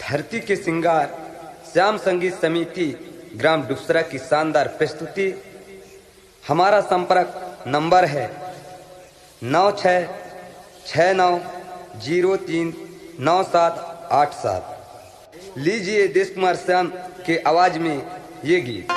धरती के श्रृंगार श्याम संगीत समिति ग्राम डुबसरा की शानदार प्रस्तुति। हमारा संपर्क नंबर है 9669039787। लीजिए देश कुमार श्याम के आवाज में ये गीत।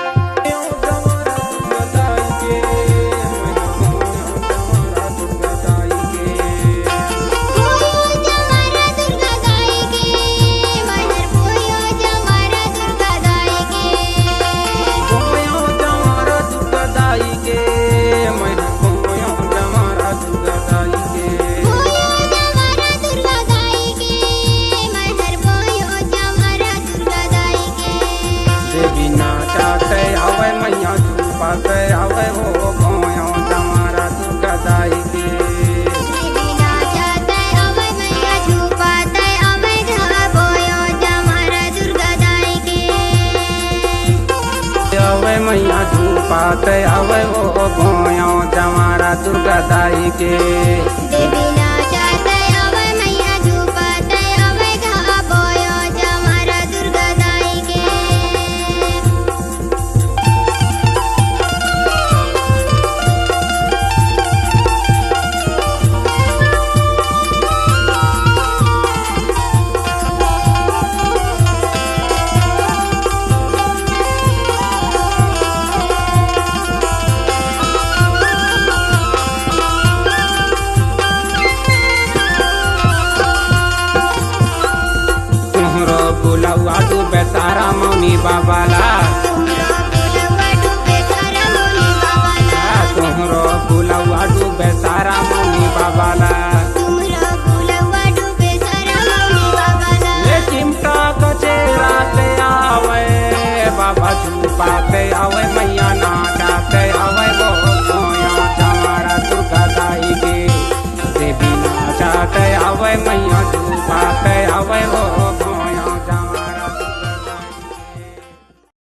आवे हो गोयो जमारा दुर्गा दाई के आवे मैया झूपाते आवे हो गोयो जमारा दुर्गा दाई के बुलावा तू बेतारा मौनी बाबाला